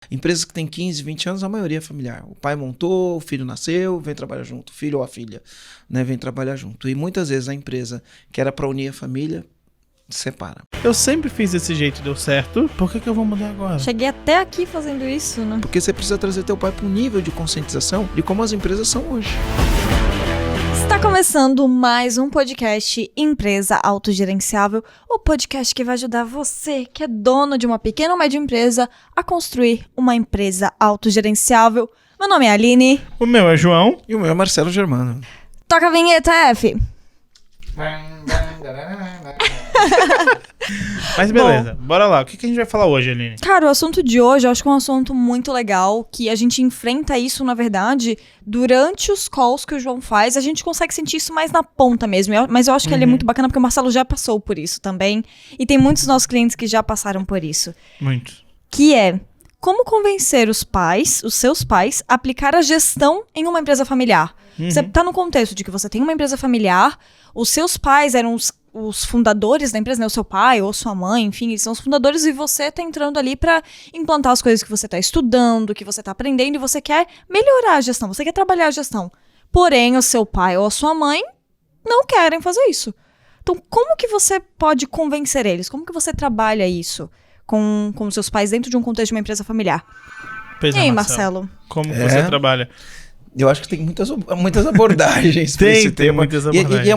Empresas que têm 15, 20 anos, a maioria é familiar. O pai montou, o filho nasceu, vem trabalhar junto. O filho ou a filha, né, vem trabalhar junto. E muitas vezes a empresa que era para unir a família, separa. Eu sempre fiz desse jeito e deu certo. Por que eu vou mudar agora? Cheguei até aqui fazendo isso, né? Porque você precisa trazer teu pai para um nível de conscientização de como as empresas são hoje. Está começando mais um podcast Empresa Autogerenciável, o podcast que vai ajudar você, que é dono de uma pequena ou média empresa, a construir uma empresa autogerenciável. Meu nome é Aline. O meu é João. E o meu é Marcelo Germano. Toca a vinheta, F. Mas beleza, bora lá. O que a gente vai falar hoje, Aline? Cara, o assunto de hoje eu acho que é um assunto muito legal, que a gente enfrenta isso, na verdade, durante os calls que o João faz. A gente consegue sentir isso mais na ponta mesmo, mas eu acho que ele é muito bacana porque o Marcelo já passou por isso também. E tem muitos dos nossos clientes que já passaram por isso. Muito. Que é como convencer os pais, os seus pais, a aplicar a gestão em uma empresa familiar. Você tá no contexto de que você tem uma empresa familiar, os seus pais eram os fundadores da empresa, né? O seu pai ou sua mãe, enfim, eles são os fundadores e você tá entrando ali pra implantar as coisas que você tá estudando, que você tá aprendendo e você quer melhorar a gestão, você quer trabalhar a gestão. Porém, o seu pai ou a sua mãe não querem fazer isso. Então, como que você pode convencer eles? Como que você trabalha isso com os seus pais dentro de um contexto de uma empresa familiar? Pois E aí, Marcelo? Como você trabalha? Eu acho que tem muitas abordagens para esse tema. Muitas abordagens. E é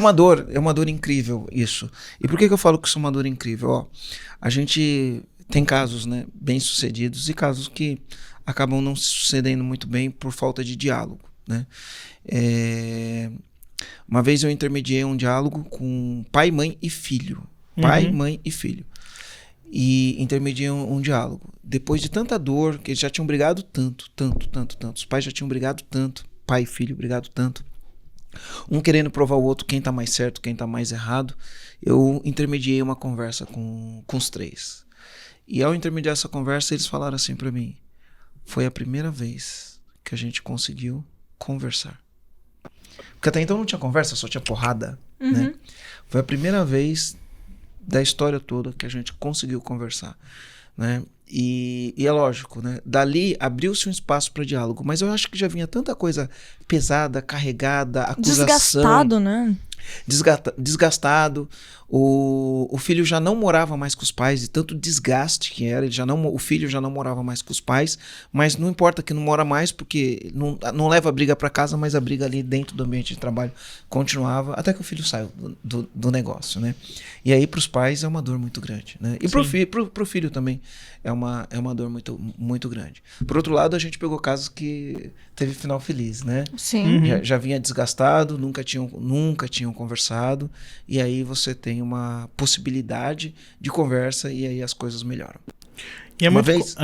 uma dor incrível isso. E por que eu falo que isso é uma dor incrível? Ó, a gente tem casos, né, bem sucedidos e casos que acabam não se sucedendo muito bem por falta de diálogo, né? Uma vez eu intermediei um diálogo com pai, mãe e filho. Pai, mãe e filho. E intermediei um diálogo. Depois de tanta dor, que eles já tinham brigado tanto. Os pais já tinham brigado tanto. Pai e filho brigado tanto. Um querendo provar o outro quem tá mais certo, quem tá mais errado. Eu intermediei uma conversa com os três. E ao intermediar essa conversa, eles falaram assim pra mim: foi a primeira vez que a gente conseguiu conversar. Porque até então não tinha conversa, só tinha porrada, né? Foi a primeira vez da história toda que a gente conseguiu conversar, né? E é lógico, né? Dali abriu-se um espaço para diálogo, mas eu acho que já vinha tanta coisa pesada, carregada, acusação, desgastado, né? Desgastado. O filho já não morava mais com os pais, de tanto desgaste que era. O filho já não morava mais com os pais, mas não importa que não mora mais, porque não leva a briga para casa, mas a briga ali dentro do ambiente de trabalho continuava, até que o filho saiu do negócio, né? E aí para os pais é uma dor muito grande, né? E pro filho também é uma dor muito, muito grande. Por outro lado, a gente pegou casos que teve final feliz, né? Sim. Já vinha desgastado, nunca tinham conversado, e aí você tem uma possibilidade de conversa e aí as coisas melhoram. E é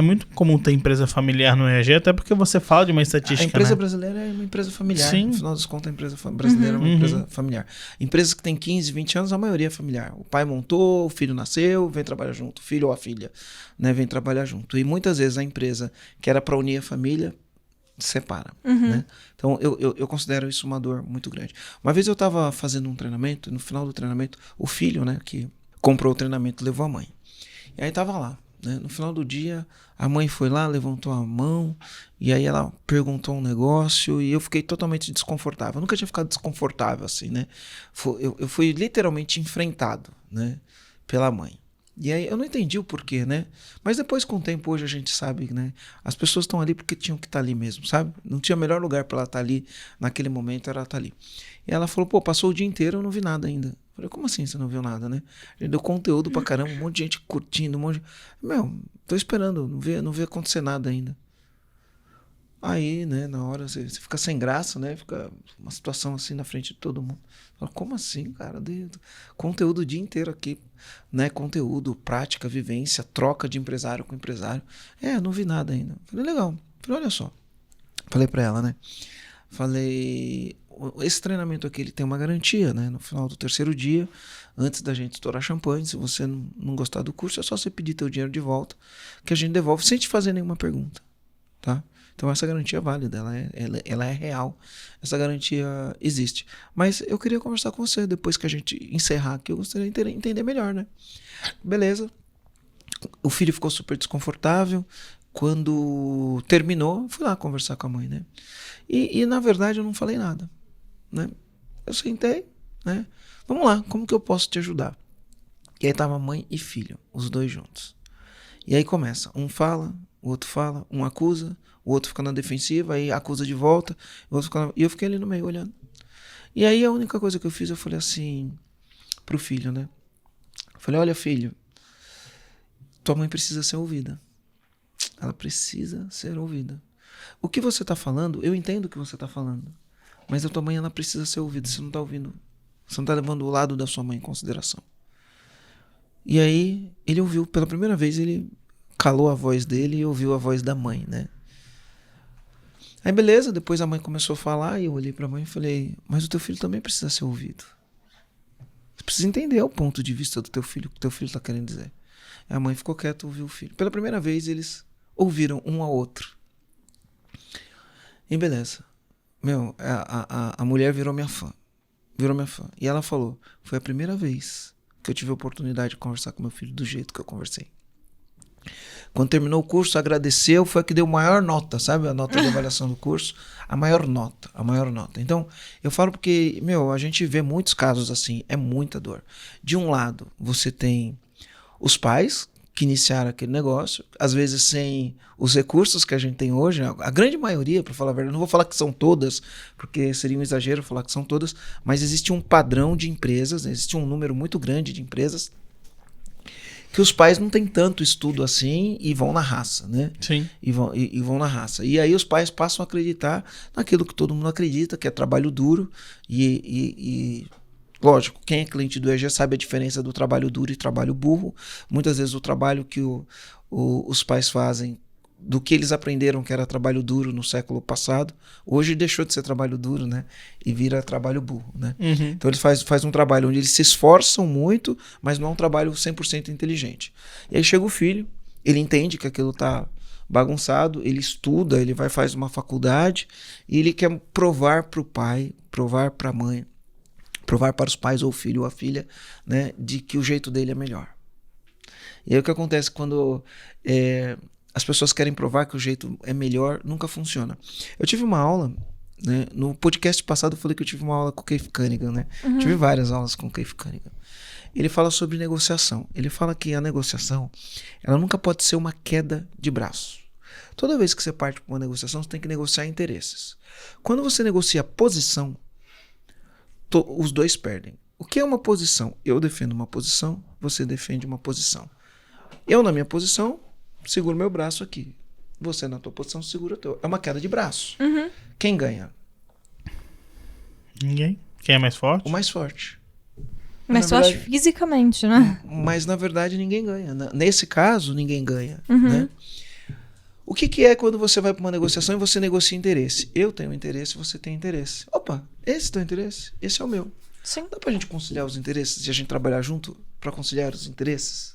muito comum ter empresa familiar no EAG, até porque você fala de uma estatística, a empresa né? brasileira é uma empresa familiar. Sim. No final das contas, a empresa brasileira é uma empresa familiar. Empresas que têm 15, 20 anos, a maioria é familiar. O pai montou, o filho nasceu, vem trabalhar junto. O filho ou a filha, né, vem trabalhar junto. E muitas vezes a empresa que era para unir a família separa, né? Então eu considero isso uma dor muito grande. Uma vez eu estava fazendo um treinamento, e no final do treinamento, o filho, né, que comprou o treinamento, levou a mãe. E aí tava lá, né? No final do dia, a mãe foi lá, levantou a mão, e aí ela perguntou um negócio, e eu fiquei totalmente desconfortável. Eu nunca tinha ficado desconfortável assim, né? Eu fui literalmente enfrentado, né, pela mãe. E aí eu não entendi o porquê, né? Mas depois, com o tempo, hoje a gente sabe, né? As pessoas estão ali porque tinham que estar ali mesmo, sabe? Não tinha melhor lugar para ela estar ali naquele momento, ela tá ali. E ela falou, pô, passou o dia inteiro, eu não vi nada ainda. Eu falei, como assim você não viu nada, né? A gente deu conteúdo pra caramba, um monte de gente curtindo, um monte de... Meu, tô esperando, não vi acontecer nada ainda. Aí, né, na hora você fica sem graça, né? Fica uma situação assim na frente de todo mundo. Fala, como assim, cara? Conteúdo o dia inteiro aqui, né? Conteúdo, prática, vivência, troca de empresário com empresário. Não vi nada ainda. Falei, legal. Falei, olha só. Falei pra ela, né? Falei, esse treinamento aqui ele tem uma garantia, né? No final do terceiro dia, antes da gente estourar champanhe, se você não gostar do curso, é só você pedir teu dinheiro de volta, que a gente devolve sem te fazer nenhuma pergunta, tá? Então essa garantia é válida, ela é real, essa garantia existe. Mas eu queria conversar com você depois que a gente encerrar aqui, eu gostaria de entender melhor, né? Beleza. O filho ficou super desconfortável, Quando terminou, fui lá conversar com a mãe, né? E na verdade eu não falei nada, né? Eu sentei, né? Vamos lá, como que eu posso te ajudar? E aí tava mãe e filho, os dois juntos. E aí começa, um fala, o outro fala, um acusa, o outro fica na defensiva, aí acusa de volta, o outro fica e eu fiquei ali no meio olhando. E aí a única coisa que eu fiz, eu falei assim pro filho, né? Eu falei, olha filho, tua mãe precisa ser ouvida. Ela precisa ser ouvida. O que você tá falando, eu entendo o que você tá falando, mas a tua mãe, ela precisa ser ouvida. Você não tá ouvindo, você não tá levando o lado da sua mãe em consideração. E aí ele ouviu, pela primeira vez ele calou a voz dele e ouviu a voz da mãe, né? Aí beleza, depois a mãe começou a falar e eu olhei pra mãe e falei, mas o teu filho também precisa ser ouvido. Você precisa entender o ponto de vista do teu filho, o que o teu filho tá querendo dizer. Aí a mãe ficou quieta, ouviu o filho. Pela primeira vez eles ouviram um ao outro. E beleza. Meu, a mulher virou minha fã. Virou minha fã. E ela falou, foi a primeira vez que eu tive a oportunidade de conversar com meu filho do jeito que eu conversei. Quando terminou o curso, agradeceu, foi a que deu maior nota, sabe? A nota de avaliação do curso, a maior nota. Então, eu falo porque, meu, a gente vê muitos casos assim, é muita dor. De um lado, você tem os pais que iniciaram aquele negócio, às vezes sem os recursos que a gente tem hoje, a grande maioria, para falar a verdade, não vou falar que são todas, porque seria um exagero falar que são todas, mas existe um padrão de empresas, existe um número muito grande de empresas que os pais não têm tanto estudo assim e vão na raça, né? Sim. E vão na raça. E aí os pais passam a acreditar naquilo que todo mundo acredita, que é trabalho duro e lógico, quem é cliente do EG sabe a diferença do trabalho duro e trabalho burro. Muitas vezes o trabalho que os pais fazem, do que eles aprenderam que era trabalho duro no século passado, hoje deixou de ser trabalho duro, né? E vira trabalho burro, né? Uhum. Então eles fazem um trabalho onde eles se esforçam muito, mas não é um trabalho 100% inteligente. E aí chega o filho, ele entende que aquilo tá bagunçado, ele estuda, ele faz uma faculdade e ele quer provar para o pai, provar para a mãe, provar para os pais ou o filho ou a filha, né, de que o jeito dele é melhor. E aí o que acontece quando as pessoas querem provar que o jeito é melhor, nunca funciona. Eu tive uma aula, né, no podcast passado eu falei que eu tive uma aula com o Keith Cunningham, né? Uhum. Tive várias aulas com o Keith Cunningham. Ele fala sobre negociação. Ele fala que a negociação, ela nunca pode ser uma queda de braço. Toda vez que você parte para uma negociação, você tem que negociar interesses. Quando você negocia posição, os dois perdem. O que é uma posição? Eu defendo uma posição, você defende uma posição. Eu, na minha posição, seguro meu braço aqui. Você, na tua posição, segura o teu. É uma queda de braço. Uhum. Quem ganha? Ninguém. Quem é mais forte? O mais forte. Mas só acho fisicamente, né? Mas, na verdade, ninguém ganha. Nesse caso, ninguém ganha. Uhum. Né? O que é quando você vai para uma negociação e você negocia interesse? Eu tenho interesse, você tem interesse. Opa, esse é o teu interesse, esse é o meu. Sim. Dá pra gente conciliar os interesses e a gente trabalhar junto para conciliar os interesses?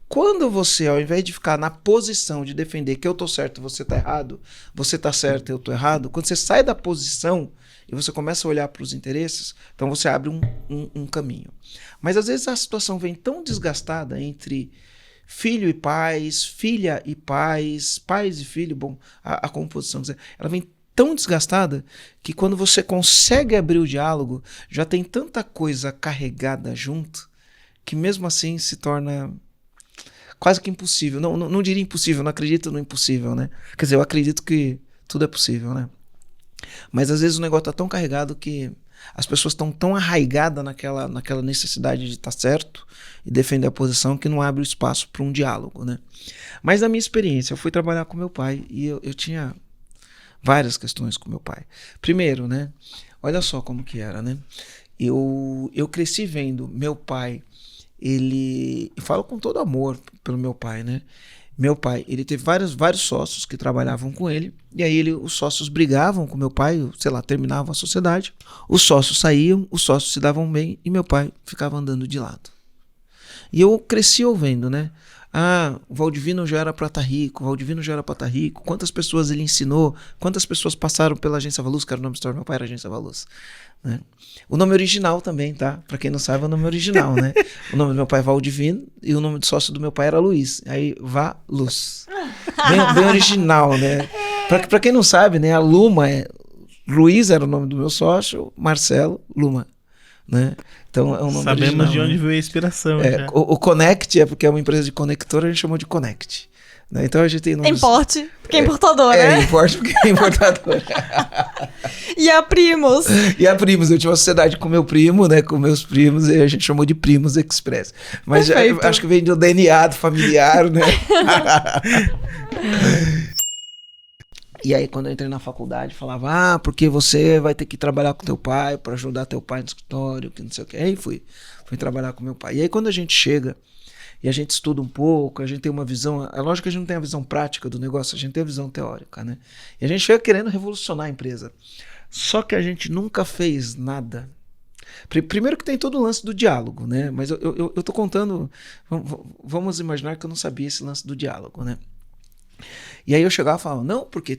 Quando você, ao invés de ficar na posição de defender que eu tô certo e você tá errado, você tá certo e eu tô errado, quando você sai da posição e você começa a olhar para os interesses, então você abre um caminho. Mas às vezes a situação vem tão desgastada entre filho e pais, filha e pais, pais e filho, bom, a composição, ela vem tão desgastada que quando você consegue abrir o diálogo, já tem tanta coisa carregada junto, que mesmo assim se torna quase que impossível. Não diria impossível, não acredito no impossível, né? Quer dizer, eu acredito que tudo é possível, né? Mas às vezes o negócio tá tão carregado que as pessoas estão tão arraigadas naquela necessidade de estar certo e defender a posição que não abre o espaço para um diálogo, né? Mas na minha experiência, eu fui trabalhar com meu pai e eu tinha várias questões com meu pai. Primeiro, né? Olha só como que era, né? Eu cresci vendo meu pai, eu falo com todo amor pelo meu pai, né? Meu pai, ele teve vários sócios que trabalhavam com ele, e aí os sócios brigavam com meu pai, sei lá, terminavam a sociedade, os sócios saíam, os sócios se davam bem, e meu pai ficava andando de lado. E eu cresci ouvindo, né? Ah, o Valdivino já era pra estar rico, quantas pessoas ele ensinou, quantas pessoas passaram pela Agência Valus, que era o nome do store do meu pai, era Agência Valus. Né? O nome original também, tá? Pra quem não sabe, é o nome original, né? O nome do meu pai é Valdivino e o nome de sócio do meu pai era Luiz. Aí, Valus. bem original, né? Pra quem não sabe, né? A Luma Luiz era o nome do meu sócio, Marcelo Luma, né? Então é um nome Sabemos original, de onde né? veio a inspiração. O Connect é porque é uma empresa de conector, a gente chamou de Connect. Né? Então a gente tem nomes... Importe, porque é importador, né? Importe porque é importador. E a Primos. E a Primos, eu tinha uma sociedade com meu primo, né? Com meus primos, e a gente chamou de Primos Express. Mas acho que vem do DNA do familiar, né? E aí, quando eu entrei na faculdade, falava, porque você vai ter que trabalhar com teu pai para ajudar teu pai no escritório, que não sei o que. Aí fui trabalhar com meu pai. E aí, quando a gente chega e a gente estuda um pouco, a gente tem uma visão, é lógico que a gente não tem a visão prática do negócio, a gente tem a visão teórica, né? E a gente chega querendo revolucionar a empresa. Só que a gente nunca fez nada. Primeiro que tem todo o lance do diálogo, né? Mas eu tô contando, vamos imaginar que eu não sabia esse lance do diálogo, né? E aí eu chegava e falava, não, porque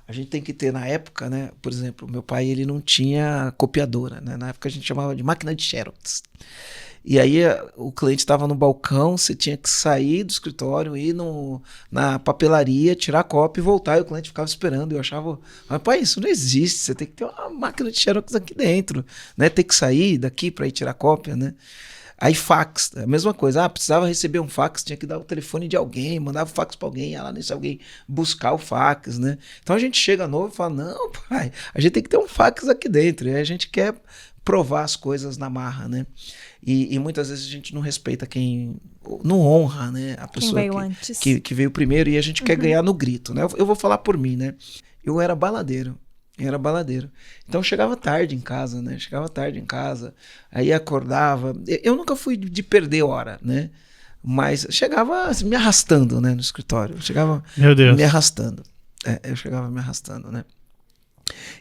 a gente tem que ter na época, né? Por exemplo, meu pai, ele não tinha copiadora, né? Na época a gente chamava de máquina de Xerox. E aí o cliente estava no balcão, você tinha que sair do escritório, ir na papelaria, tirar a cópia e voltar, e o cliente ficava esperando. Eu achava, mas pai, isso não existe, você tem que ter uma máquina de Xerox aqui dentro, né? Tem que sair daqui para ir tirar a cópia, né? Aí fax, a mesma coisa, precisava receber um fax, tinha que dar o telefone de alguém, mandava o fax para alguém, ia lá nesse alguém buscar o fax, né? Então a gente chega novo e fala, não, pai, a gente tem que ter um fax aqui dentro, e a gente quer provar as coisas na marra, né? E muitas vezes a gente não respeita quem, não honra, né? A pessoa que veio primeiro, e a gente quer ganhar no grito, né? Eu vou falar por mim, né? Eu era baladeiro. Então eu chegava tarde em casa, né? Aí acordava. Eu nunca fui de perder hora, né? Mas chegava assim, me arrastando, né? No escritório. Eu chegava me arrastando. Eu chegava me arrastando, né?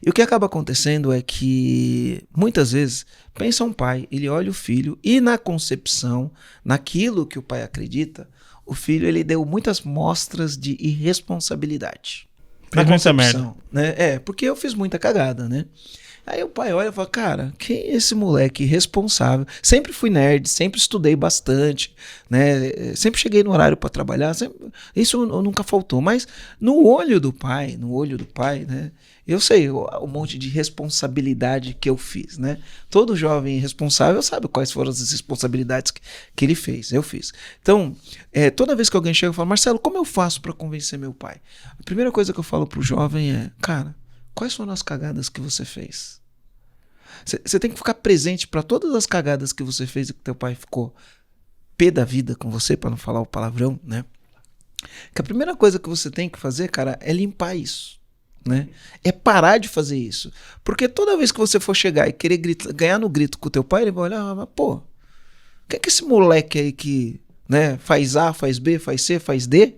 E o que acaba acontecendo é que, muitas vezes, pensa um pai, ele olha o filho e na concepção, naquilo que o pai acredita, o filho ele deu muitas mostras de irresponsabilidade. Na concepção, né? Porque eu fiz muita cagada, né? Aí o pai olha e fala, cara, quem é esse moleque irresponsável? Sempre fui nerd, sempre estudei bastante, né? Sempre cheguei no horário para trabalhar, isso nunca faltou. Mas no olho do pai, né? Eu sei o monte de responsabilidade que eu fiz, né? Todo jovem responsável sabe quais foram as responsabilidades que ele fez, eu fiz. Então, toda vez que alguém chega e fala, Marcelo, como eu faço para convencer meu pai? A primeira coisa que eu falo pro jovem é, cara, quais foram as cagadas que você fez? Você tem que ficar presente para todas as cagadas que você fez e que teu pai ficou pé da vida com você, para não falar o palavrão, né? Que a primeira coisa que você tem que fazer, cara, é limpar isso, né? É parar de fazer isso. Porque toda vez que você for chegar e querer ganhar no grito com o teu pai, ele vai olhar, mas pô, o que é que esse moleque aí que, né, faz A, faz B, faz C, faz D?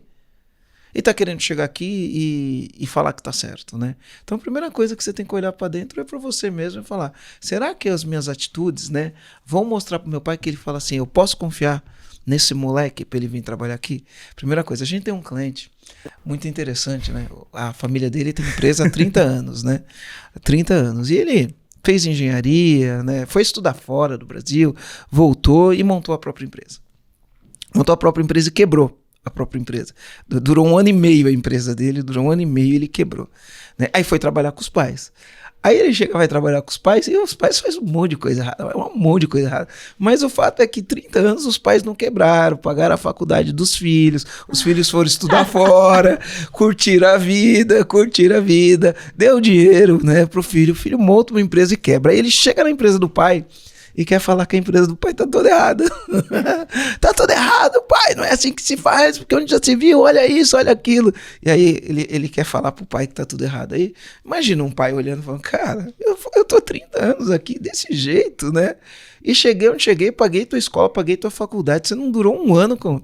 E tá querendo chegar aqui e falar que tá certo, né? Então a primeira coisa que você tem que olhar para dentro é para você mesmo e falar, será que as minhas atitudes, né, vão mostrar pro meu pai que ele fala assim, eu posso confiar nesse moleque para ele vir trabalhar aqui? Primeira coisa, a gente tem um cliente muito interessante, né? A família dele tem empresa há 30 anos, né? 30 anos. E ele fez engenharia, né? Foi estudar fora do Brasil, voltou e montou a própria empresa. Montou a própria empresa e quebrou a própria empresa. Durou 1 ano e meio a empresa dele, ele quebrou. Né? Aí foi trabalhar com os pais. Aí ele chega, vai trabalhar com os pais e os pais fazem um monte de coisa errada, Mas o fato é que 30 anos os pais não quebraram, pagaram a faculdade dos filhos, os filhos foram estudar fora, curtiram a vida, deu dinheiro, né, pro filho, o filho monta uma empresa e quebra. Aí ele chega na empresa do pai e quer falar que a empresa do pai tá toda errada. Tá tudo errado, pai, não é assim que se faz, porque onde já se viu, olha isso, olha aquilo. E aí ele quer falar pro pai que tá tudo errado. Aí imagina um pai olhando e falando, cara, eu tô 30 anos aqui desse jeito, né? E cheguei onde cheguei, paguei tua escola, paguei tua faculdade, você não durou 1 ano com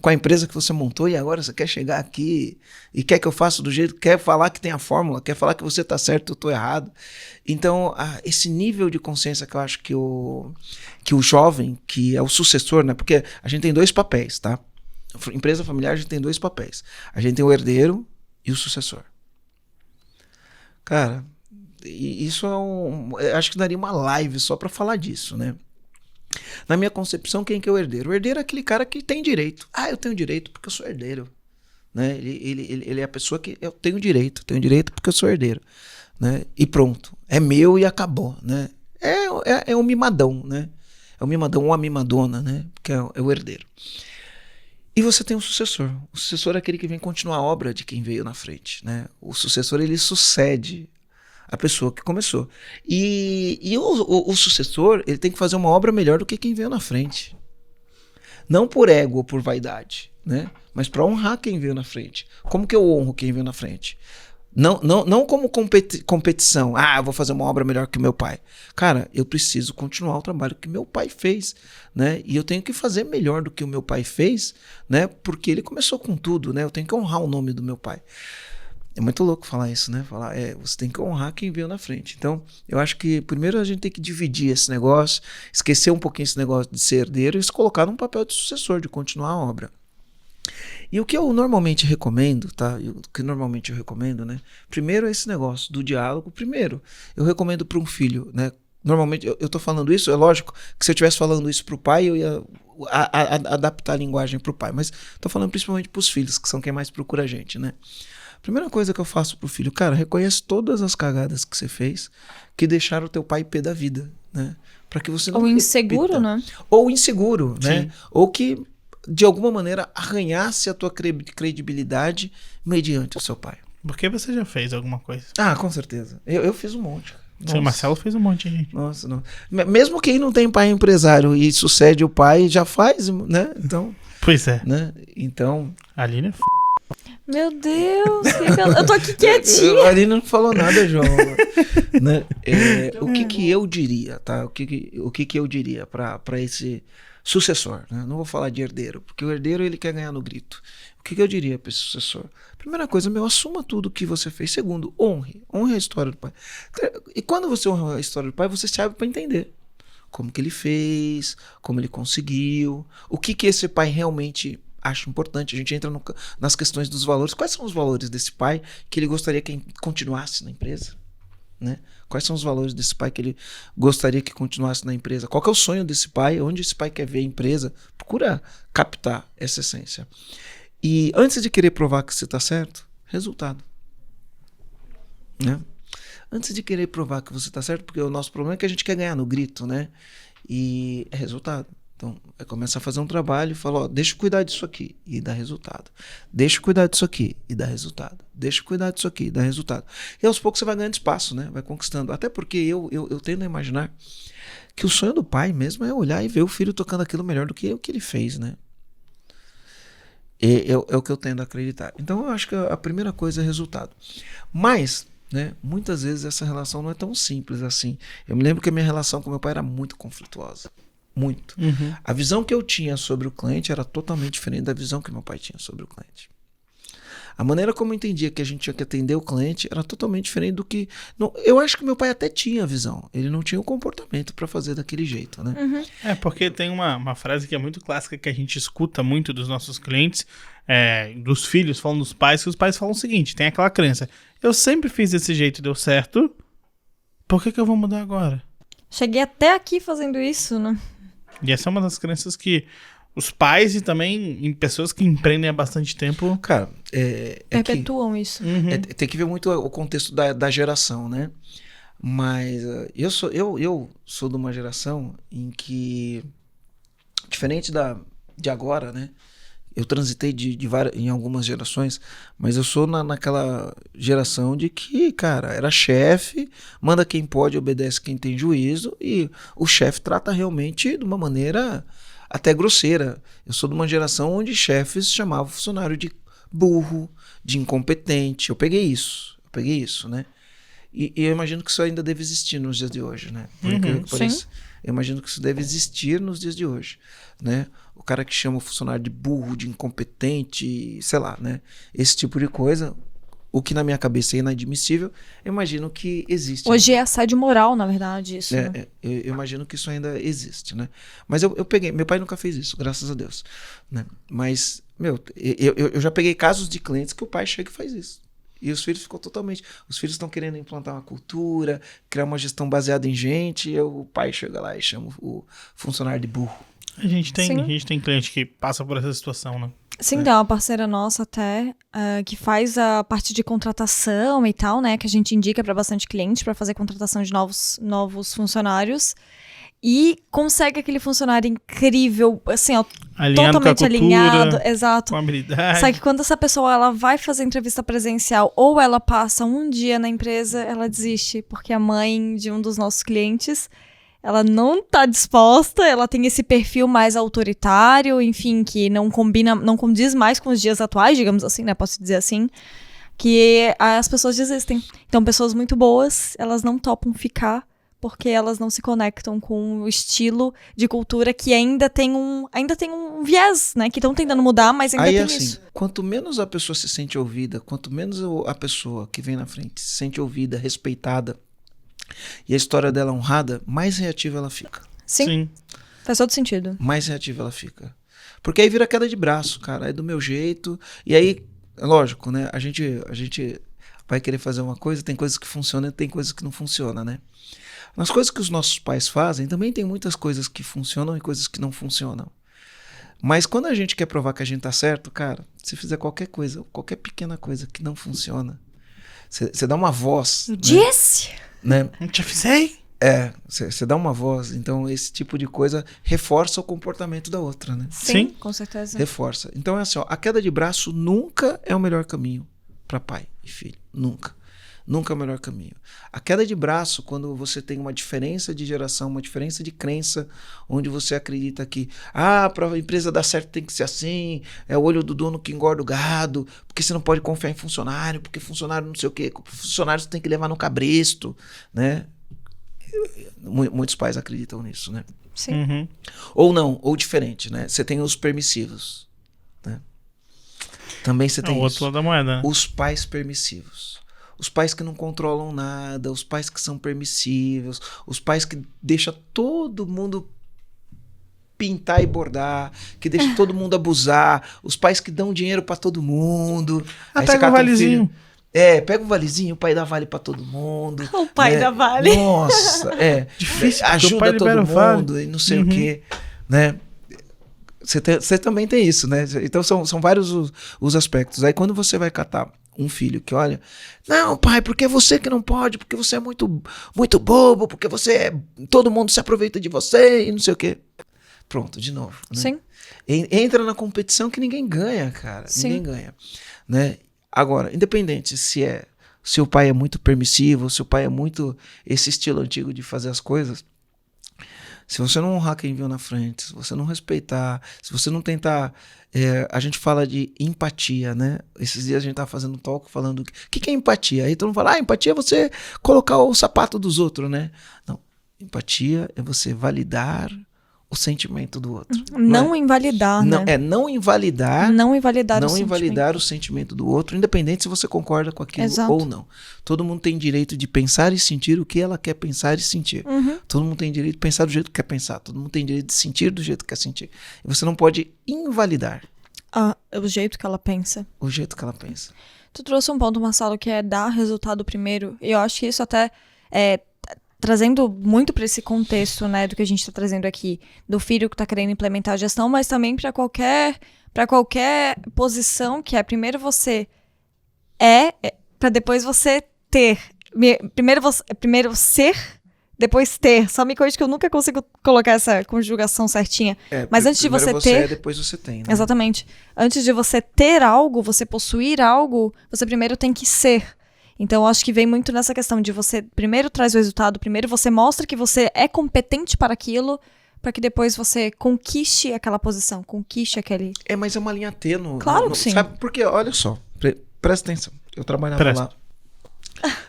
a empresa que você montou e agora você quer chegar aqui e quer que eu faça do jeito, quer falar que tem a fórmula, quer falar que você tá certo, eu tô errado. Então, esse nível de consciência que eu acho que o jovem, que é o sucessor, né? Porque a gente tem 2 papéis, tá? Empresa familiar, a gente tem 2 papéis. A gente tem o herdeiro e o sucessor. Cara, isso eu acho que daria uma live só para falar disso, né? Na minha concepção, quem que é o herdeiro? O herdeiro é aquele cara que tem direito. Eu tenho direito porque eu sou herdeiro. né? Ele é a pessoa que eu tenho direito porque eu sou herdeiro, né? E pronto, é meu e acabou, né? É um mimadão, né? É um mimadão ou a mimadona, né? Porque é o herdeiro. E você tem um sucessor. O sucessor é aquele que vem continuar a obra de quem veio na frente, né? O sucessor, ele sucede a pessoa que começou. E o sucessor, ele tem que fazer uma obra melhor do que quem veio na frente. Não por ego ou por vaidade, né? Mas para honrar quem veio na frente. Como que eu honro quem veio na frente? Não como competição. Eu vou fazer uma obra melhor que o meu pai. Cara, eu preciso continuar o trabalho que meu pai fez, né? E eu tenho que fazer melhor do que o meu pai fez, né? Porque ele começou com tudo, né? Eu tenho que honrar o nome do meu pai. É muito louco falar isso, né? Você tem que honrar quem veio na frente. Então, eu acho que primeiro a gente tem que dividir esse negócio, esquecer um pouquinho esse negócio de ser herdeiro e se colocar num papel de sucessor, de continuar a obra. E o que eu normalmente recomendo, tá? Né? Primeiro é esse negócio do diálogo. Primeiro, eu recomendo para um filho, né? Normalmente, eu tô falando isso, é lógico que se eu estivesse falando isso pro pai, eu ia adaptar a linguagem pro pai. Mas tô falando principalmente pros filhos, que são quem mais procura a gente, né? Primeira coisa que eu faço pro filho, cara, reconhece todas as cagadas que você fez que deixaram o teu pai pé da vida, né? Para que você não Ou inseguro, né? Ou inseguro, né? Sim. Ou que de alguma maneira arranhasse a tua credibilidade mediante o seu pai. Porque você já fez alguma coisa. Com certeza. Eu fiz um monte. O Marcelo fez um monte, gente. Nossa, não. Mesmo quem não tem pai empresário e sucede o pai, já faz, né? Então. Pois é. Né? Então. A Aline é Meu Deus, eu tô aqui quietinha. A Aline não falou nada, João. Né? O que eu diria, tá? O que eu diria para esse sucessor, né? Não vou falar de herdeiro, porque o herdeiro ele quer ganhar no grito. O que eu diria para esse sucessor? Primeira coisa, assuma tudo que você fez. Segundo, honre a história do pai. E quando você honra a história do pai, você se abre para entender como que ele fez, como ele conseguiu, o que esse pai realmente acha importante. A gente entra nas questões dos valores. Quais são os valores desse pai que ele gostaria que continuasse na empresa? Né? Quais são os valores desse pai que ele gostaria que continuasse na empresa? Qual que é o sonho desse pai? Onde esse pai quer ver a empresa? Procura captar essa essência. E antes de querer provar que você está certo, resultado. Né? Antes de querer provar que você está certo, porque o nosso problema é que a gente quer ganhar no grito, né? E é resultado. Então, começa a fazer um trabalho e fala, deixa eu cuidar disso aqui e dá resultado. Deixa eu cuidar disso aqui e dá resultado. Deixa eu cuidar disso aqui e dá resultado. E aos poucos você vai ganhando espaço, né? Vai conquistando. Até porque eu tendo a imaginar que o sonho do pai mesmo é olhar e ver o filho tocando aquilo melhor do que o que ele fez, né? É o que eu tendo a acreditar. Então, eu acho que a primeira coisa é resultado. Mas, né, muitas vezes essa relação não é tão simples assim. Eu me lembro que a minha relação com meu pai era muito conflituosa. Muito. Uhum. A visão que eu tinha sobre o cliente era totalmente diferente da visão que meu pai tinha sobre o cliente. A maneira como eu entendia que a gente tinha que atender o cliente era totalmente diferente do que... Não, eu acho que meu pai até tinha a visão. Ele não tinha o comportamento para fazer daquele jeito, né? Uhum. É, porque tem uma frase que é muito clássica que a gente escuta muito dos nossos clientes, dos filhos falando dos pais, que os pais falam o seguinte, tem aquela crença, eu sempre fiz desse jeito e deu certo, por que eu vou mudar agora? Cheguei até aqui fazendo isso, né? E essa é uma das crenças que os pais e também em pessoas que empreendem há bastante tempo... Cara, perpetuam isso. Uhum. Tem que ver muito o contexto da geração, né? Mas eu sou de uma geração em que, diferente de agora, né? Eu transitei em algumas gerações, mas eu sou naquela geração de que, cara, era chefe, manda quem pode, obedece quem tem juízo, e o chefe trata realmente de uma maneira até grosseira. Eu sou de uma geração onde chefes chamavam o funcionário de burro, de incompetente. Eu peguei isso, né? E eu imagino que isso ainda deve existir nos dias de hoje, né? Sim. Eu imagino que isso deve existir nos dias de hoje, né? O cara que chama o funcionário de burro, de incompetente, sei lá, né? Esse tipo de coisa, o que na minha cabeça é inadmissível, eu imagino que existe. Hoje é assédio moral, na verdade, isso. Né? Eu imagino que isso ainda existe, né? Mas eu peguei, meu pai nunca fez isso, graças a Deus, né? Mas, eu já peguei casos de clientes que o pai chega e faz isso. E os filhos ficam totalmente... Os filhos estão querendo implantar uma cultura, criar uma gestão baseada em gente, e o pai chega lá e chama o funcionário de burro. A gente tem cliente que passa por essa situação, né? Sim, tem uma parceira nossa até, que faz a parte de contratação e tal, né? Que a gente indica para bastante cliente para fazer contratação de novos funcionários. E consegue aquele funcionário incrível, assim, ó, Alinhado totalmente com a cultura, alinhado, exato. com habilidade. Só que quando essa pessoa ela vai fazer entrevista presencial ou ela passa um dia na empresa, ela desiste, porque a mãe de um dos nossos clientes, ela não tá disposta, ela tem esse perfil mais autoritário, enfim, que não combina, não condiz mais com os dias atuais, digamos assim, né? Posso dizer assim, que as pessoas desistem. Então, pessoas muito boas, elas não topam ficar porque elas não se conectam com o estilo de cultura que ainda tem um viés, né? Que estão tentando mudar, mas ainda Aí, tem assim, isso. quanto menos a pessoa se sente ouvida, quanto menos a pessoa que vem na frente se sente ouvida, respeitada, e a história dela é honrada, mais reativa ela fica. Sim, faz todo sentido. Mais reativa ela fica. Porque aí vira queda de braço, cara. É do meu jeito. E aí, lógico, né? A gente vai querer fazer uma coisa, tem coisas que funcionam e tem coisas que não funcionam, né? Nas coisas que os nossos pais fazem, também tem muitas coisas que funcionam e coisas que não funcionam. Mas quando a gente quer provar que a gente tá certo, cara, se fizer qualquer coisa, qualquer pequena coisa que não funciona, você dá uma voz. Eu disse! Né? Não te avisei? Você dá uma voz. Então, esse tipo de coisa reforça o comportamento da outra, né? Sim, com certeza. Reforça. Então, é assim, ó, a queda de braço nunca é o melhor caminho para pai e filho. Nunca. Nunca é o melhor caminho. A queda de braço, quando você tem uma diferença de geração, uma diferença de crença, onde você acredita que, para a empresa dar certo tem que ser assim, é o olho do dono que engorda o gado, porque você não pode confiar em funcionário, porque funcionário não sei o quê, funcionário você tem que levar no cabresto, né? Muitos pais acreditam nisso, né? Sim. Uhum. Ou não, ou diferente, né? Você tem os permissivos, né? Também você tem o outro lado da moeda, né? os pais permissivos. Os pais que não controlam nada, os pais que são permissivos, os pais que deixam todo mundo pintar e bordar, que deixam todo mundo abusar, os pais que dão dinheiro pra todo mundo. Aí você Pega o cata um valezinho. filho, pega o valezinho, o pai dá vale pra todo mundo. O pai dá vale. Nossa, Difícil, porque o pai ajuda todo libera o vale. mundo e não sei o quê, né? Você também tem isso, né? Então são vários os aspectos. Aí quando você vai catar um filho que olha, não, pai, porque você que não pode, porque você é muito, muito bobo, porque todo mundo se aproveita de você e não sei o quê. Pronto, de novo. Né? Sim. Entra na competição que ninguém ganha, cara. Sim. Ninguém ganha. Né? Agora, independente se o pai é muito permissivo, se o pai é muito esse estilo antigo de fazer as coisas, se você não honrar quem viu na frente, se você não respeitar, se você não tentar... a gente fala de empatia, né? Esses dias a gente tá fazendo um talk falando... O que é empatia? Aí todo mundo fala, empatia é você colocar o sapato dos outros, né? Não, empatia é você validar o sentimento do outro. Não invalidar, não, né? não invalidar... Não invalidar Não o invalidar o sentimento do outro, independente se você concorda com aquilo Exato. ou não. Todo mundo tem direito de pensar e sentir o que ela quer pensar e sentir. Uhum. Todo mundo tem direito de pensar do jeito que quer pensar. Todo mundo tem direito de sentir do jeito que quer sentir. E você não pode invalidar O jeito que ela pensa. o jeito que ela pensa. Tu trouxe um ponto, Marcelo, que é dar resultado primeiro. E eu acho que isso até trazendo muito para esse contexto, né, do que a gente está trazendo aqui, do filho que está querendo implementar a gestão, mas também para qualquer posição que é primeiro você para depois você ter. Primeiro ser, depois ter. Só me corrige que eu nunca consigo colocar essa conjugação certinha. Mas antes de Primeiro você ter... depois você tem, né? Exatamente. Antes de você ter algo, você possuir algo, você primeiro tem que ser. Então, eu acho que vem muito nessa questão de você primeiro traz o resultado, primeiro você mostra que você é competente para aquilo, para que depois você conquiste aquela posição, conquiste aquele... Mas é uma linha tênue. Claro que sim. Sabe? Porque, olha só, presta atenção. Eu trabalhava lá.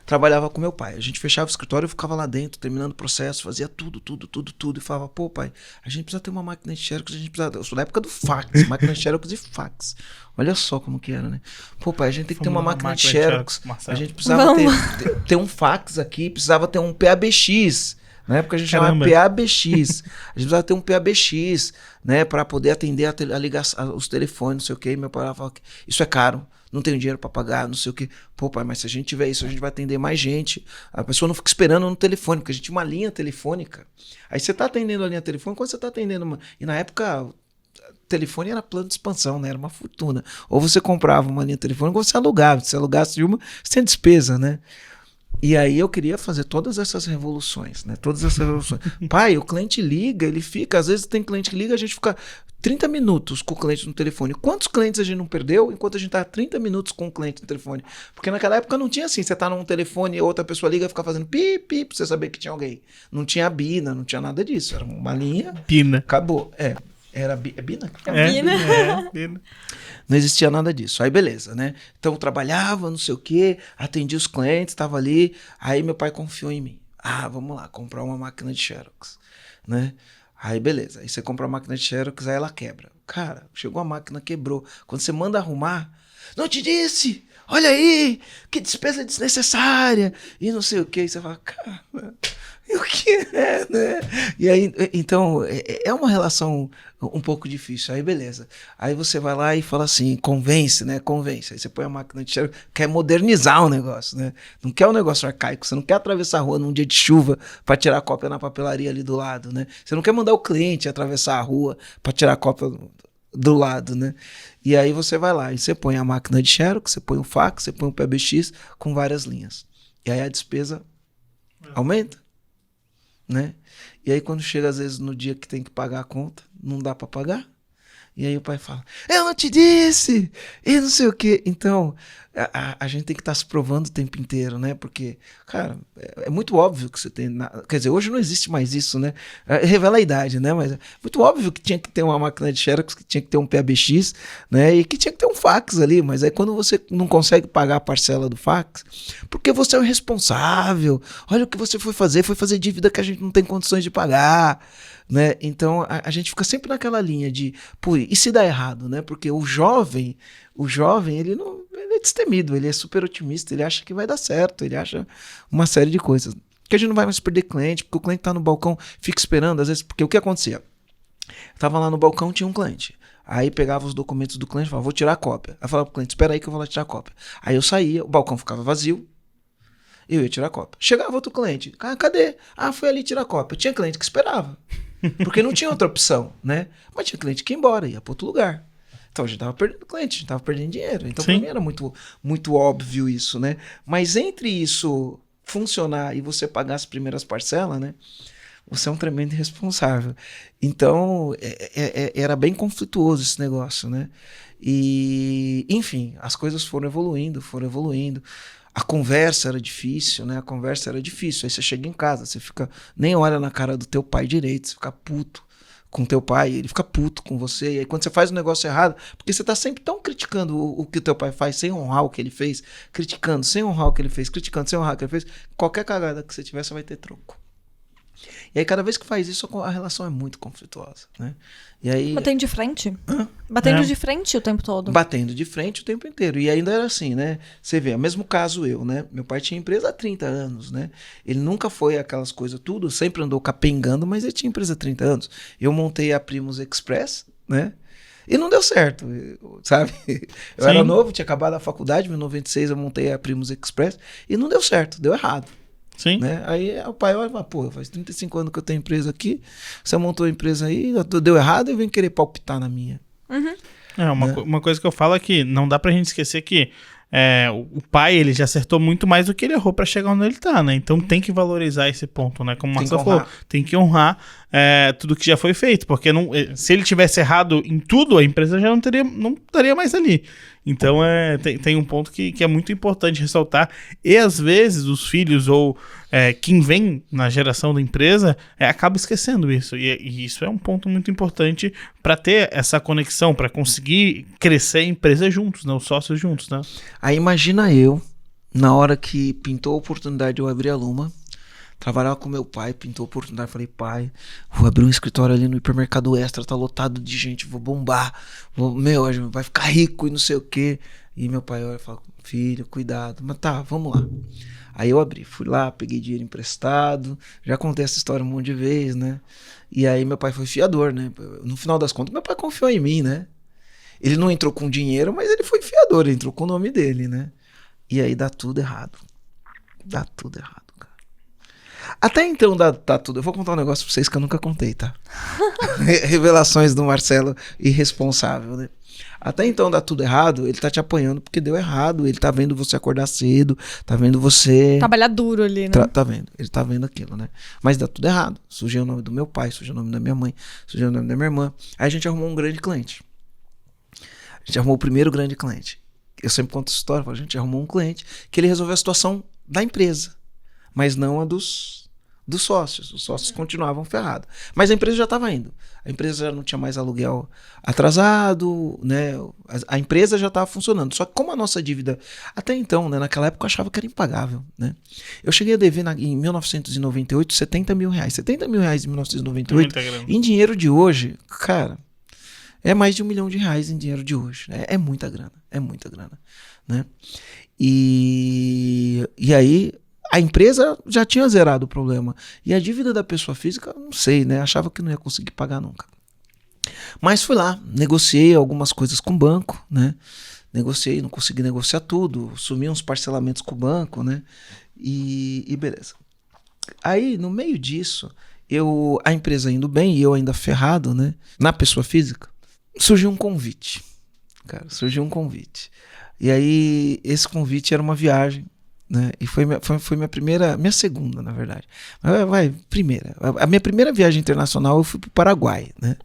Trabalhava com meu pai. A gente fechava o escritório, eu ficava lá dentro, terminando o processo, fazia tudo. E falava, pô, pai, a gente precisa ter uma máquina de xerox, Eu sou da época do fax, máquina de xerox e fax. Olha só como que era, né? Pô, pai, a gente tem que ter uma máquina de xerox. A gente precisava ter um fax aqui, precisava ter um PABX. Na época a gente chamava PABX. A gente precisava ter um PABX, né? Pra poder atender a ligação, os telefones, não sei o quê. E meu pai falava, isso é caro. Não tenho dinheiro pra pagar, não sei o quê. Pô, pai, mas se a gente tiver isso, a gente vai atender mais gente. A pessoa não fica esperando no telefone, porque a gente tinha uma linha telefônica. Aí você tá atendendo a linha telefônica, quando você tá atendendo E na época, telefone era plano de expansão, né? Era uma fortuna. Ou você comprava uma linha telefônica ou você alugava. Se alugasse uma, você tinha despesa, né? E aí eu queria fazer todas essas revoluções, né? Todas essas revoluções. Pai, o cliente liga, ele fica... Às vezes tem cliente que liga, a gente fica 30 minutos com o cliente no telefone. Quantos clientes a gente não perdeu enquanto a gente tá 30 minutos com o cliente no telefone? Porque naquela época não tinha assim, você tá num telefone e outra pessoa liga e fica fazendo pi, pi, pra você saber que tinha alguém. Não tinha bina, não tinha nada disso. Era uma linha... Pina. Acabou. Era Bina? Bina. Não existia nada disso. Aí beleza, né? Então eu trabalhava, não sei o quê, atendia os clientes, tava ali. Aí meu pai confiou em mim. Vamos lá, comprar uma máquina de Xerox, né? Aí beleza. Aí você compra a máquina de Xerox, aí ela quebra. Cara, chegou a máquina, quebrou. Quando você manda arrumar, não te disse! Olha aí, que despesa desnecessária! E não sei o quê. E você fala, cara... E o que é, né? E aí, então, é uma relação um pouco difícil. Aí, beleza. Aí você vai lá e fala assim, convence, né? Convence. Aí você põe a máquina de Xerox, quer modernizar o negócio, né? Não quer um negócio arcaico. Você não quer atravessar a rua num dia de chuva para tirar a cópia na papelaria ali do lado, né? Você não quer mandar o cliente atravessar a rua para tirar a cópia do lado, né? E aí você vai lá e você põe a máquina de Xerox, você põe o fax, você põe o PBX com várias linhas. E aí a despesa aumenta. Né? E aí quando chega às vezes no dia que tem que pagar a conta, não dá pra pagar. E aí o pai fala, eu não te disse! E não sei o quê. Então, a gente tem que estar se provando o tempo inteiro, né? Porque, cara, é muito óbvio que você tem... Quer dizer, hoje não existe mais isso, né? Revela a idade, né? Mas é muito óbvio que tinha que ter uma máquina de Xerox, que tinha que ter um PABX, né? E que tinha que ter um fax ali. Mas aí quando você não consegue pagar a parcela do fax, porque você é o responsável. Olha o que você foi fazer dívida que a gente não tem condições de pagar. Né? Então a gente fica sempre naquela linha de, pô, e se dá errado, né? Porque o jovem, ele é destemido, ele é super otimista, ele acha que vai dar certo, ele acha uma série de coisas. Que a gente não vai mais perder cliente, porque o cliente tá no balcão, fica esperando, às vezes, porque o que acontecia? Eu tava lá no balcão, tinha um cliente. Aí pegava os documentos do cliente e falava, vou tirar a cópia. Aí falava pro cliente, espera aí que eu vou lá tirar a cópia. Aí eu saía, o balcão ficava vazio, eu ia tirar a cópia. Chegava outro cliente, cadê? Foi ali tirar a cópia. Tinha cliente que esperava. Porque não tinha outra opção, né? Mas tinha cliente que ia embora, ia para outro lugar. Então a gente tava perdendo cliente, a gente tava perdendo dinheiro. Então para mim era muito, muito óbvio isso, né? Mas entre isso funcionar e você pagar as primeiras parcelas, né? Você é um tremendo irresponsável. Então era bem conflituoso esse negócio, né? E, enfim, as coisas foram evoluindo. A conversa era difícil, né? Aí você chega em casa, você fica, nem olha na cara do teu pai direito, você fica puto com teu pai, ele fica puto com você. E aí quando você faz um negócio errado, porque você tá sempre tão criticando o que o teu pai faz, sem honrar o que ele fez, criticando, sem honrar o que ele fez, criticando, sem honrar o que ele fez, qualquer cagada que você tiver, você vai ter troco. E aí cada vez que faz isso, a relação é muito conflituosa, né? E aí... Batendo de frente? Batendo de frente o tempo todo. Batendo de frente o tempo inteiro. E ainda era assim, né? Você vê, mesmo caso eu, né? Meu pai tinha empresa há 30 anos, né? Ele nunca foi aquelas coisas tudo, sempre andou capengando, mas ele tinha empresa há 30 anos. Eu montei a Primus Express, né? E não deu certo, sabe? Eu era novo, tinha acabado a faculdade, em 96 eu montei a Primus Express e não deu certo, deu errado. Sim. Né? Aí o pai olha e fala, pô, faz 35 anos que eu tenho empresa aqui, você montou a empresa aí, deu errado e vem querer palpitar na minha. Uhum. Uma coisa que eu falo é que não dá pra gente esquecer que o pai, ele já acertou muito mais do que ele errou pra chegar onde ele tá, né? Então tem que valorizar esse ponto, né? Como o Marcelo falou, tem que honrar tudo que já foi feito, porque se ele tivesse errado em tudo, a empresa já não estaria mais ali. Então tem um ponto que é muito importante ressaltar, e às vezes os filhos ou quem vem na geração da empresa acaba esquecendo isso, e isso é um ponto muito importante para ter essa conexão, para conseguir crescer a empresa juntos, né? Os sócios juntos, né? Aí imagina eu, na hora que pintou a oportunidade de eu abrir a Luma, trabalhava com meu pai, pintou a oportunidade, falei, pai, vou abrir um escritório ali no Hipermercado Extra, tá lotado de gente, vou bombar, vai ficar rico e não sei o quê. E meu pai olha e fala, filho, cuidado, mas tá, vamos lá. Aí eu abri, fui lá, peguei dinheiro emprestado, já contei essa história um monte de vezes, né? E aí meu pai foi fiador, né? No final das contas, meu pai confiou em mim, né? Ele não entrou com dinheiro, mas ele foi fiador, ele entrou com o nome dele, né? E aí dá tudo errado. Até então tá tudo. Eu vou contar um negócio pra vocês que eu nunca contei, tá? Revelações do Marcelo irresponsável, né? Até então dá tudo errado, ele tá te apanhando porque deu errado. Ele tá vendo você acordar cedo, tá vendo você... Trabalhar duro ali, né? Tá vendo, ele tá vendo aquilo, né? Mas dá tudo errado. Sujei o nome do meu pai, sujei o nome da minha mãe, sujei o nome da minha irmã. Aí a gente arrumou um grande cliente. A gente arrumou o primeiro grande cliente. Eu sempre conto essa história, a gente arrumou um cliente que ele resolveu a situação da empresa, mas não a dos sócios. Os sócios continuavam ferrados. Mas a empresa já estava indo. A empresa já não tinha mais aluguel atrasado, né? A empresa já estava funcionando. Só que como a nossa dívida, até então, né, naquela época eu achava que era impagável, né? Eu cheguei a dever em 1998 70 mil reais. 70 mil reais em 1998, em dinheiro de hoje, cara, é mais de R$1 milhão em dinheiro de hoje. É muita grana, né? E aí a empresa já tinha zerado o problema. E a dívida da pessoa física, não sei, né? Achava que não ia conseguir pagar nunca. Mas fui lá, negociei algumas coisas com o banco, né? Negociei, não consegui negociar tudo. Sumi uns parcelamentos com o banco, né? E beleza. Aí, no meio disso, a empresa indo bem e eu ainda ferrado, né? Na pessoa física, surgiu um convite. Cara, E aí, esse convite era uma viagem, né? E foi minha segunda, na verdade. Primeira. A minha primeira viagem internacional eu fui pro Paraguai, né?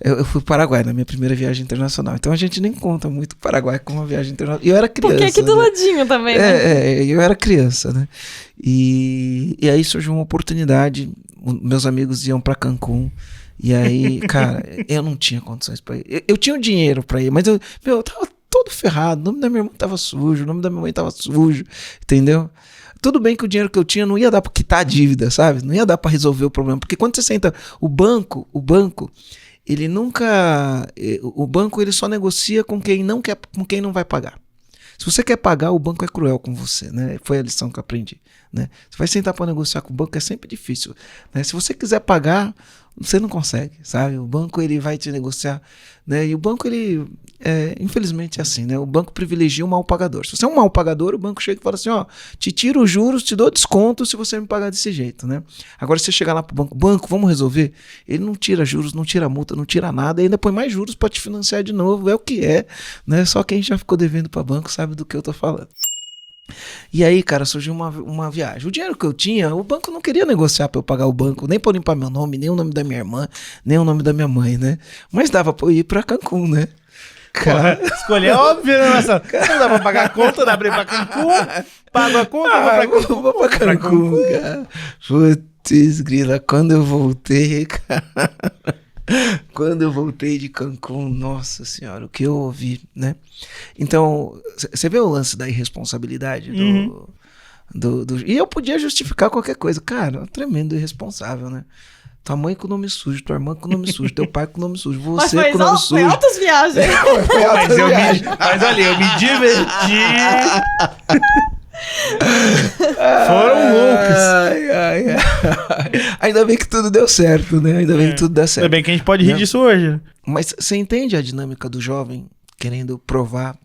Eu fui pro Paraguai na minha primeira viagem internacional. Então a gente nem conta muito o Paraguai como uma viagem internacional. E eu era criança. Porque aqui do ladinho também, né? Eu era criança, né? E aí surgiu uma oportunidade. Meus amigos iam pra Cancún. E aí, cara, eu não tinha condições pra ir. Eu tinha o dinheiro pra ir, mas eu tava todo ferrado. O nome da minha irmã tava sujo, o nome da minha mãe tava sujo, entendeu? Tudo bem que o dinheiro que eu tinha não ia dar pra quitar a dívida, sabe? Não ia dar pra resolver o problema. Porque quando você senta, o banco, ele nunca... O banco, ele só negocia com quem não quer, com quem não vai pagar. Se você quer pagar, o banco é cruel com você, né? Foi a lição que eu aprendi, né? Você vai sentar para negociar com o banco, é sempre difícil, né? Se você quiser pagar, você não consegue, sabe? O banco, ele vai te negociar, né? E o banco, ele, infelizmente é assim, né? O banco privilegia o mal pagador. Se você é um mal pagador, o banco chega e fala assim, ó, te tiro os juros, te dou desconto se você me pagar desse jeito, né? Agora, se você chegar lá pro banco, vamos resolver? Ele não tira juros, não tira multa, não tira nada, e ainda põe mais juros para te financiar de novo, é o que é, né? Só quem já ficou devendo para banco sabe do que eu tô falando. E aí, cara, surgiu uma viagem. O dinheiro que eu tinha, o banco não queria negociar pra eu pagar o banco, nem pra limpar meu nome, nem o nome da minha irmã, nem o nome da minha mãe, né? Mas dava pra eu ir pra Cancún, né? Cara, escolher óbvio, né? Não dá pra pagar a conta, dá pra ir pra Cancún, pago a conta, vou pra Cancún, cara. Putz, grila, quando eu voltei, cara... Quando eu voltei de Cancún, nossa senhora, o que eu ouvi, né? Então, você vê o lance da irresponsabilidade e eu podia justificar qualquer coisa. Cara, tremendo irresponsável, né? Tua mãe com o nome sujo, tua irmã com o nome sujo, teu pai com o nome sujo, você com o nome sujo. Foi altas viagens. Mas olha, eu me diverti. Foram loucos. Ai. Ainda bem que tudo deu certo, né? Ainda bem que tudo deu certo. Ainda bem que a gente pode rir disso hoje. Mas você entende a dinâmica do jovem querendo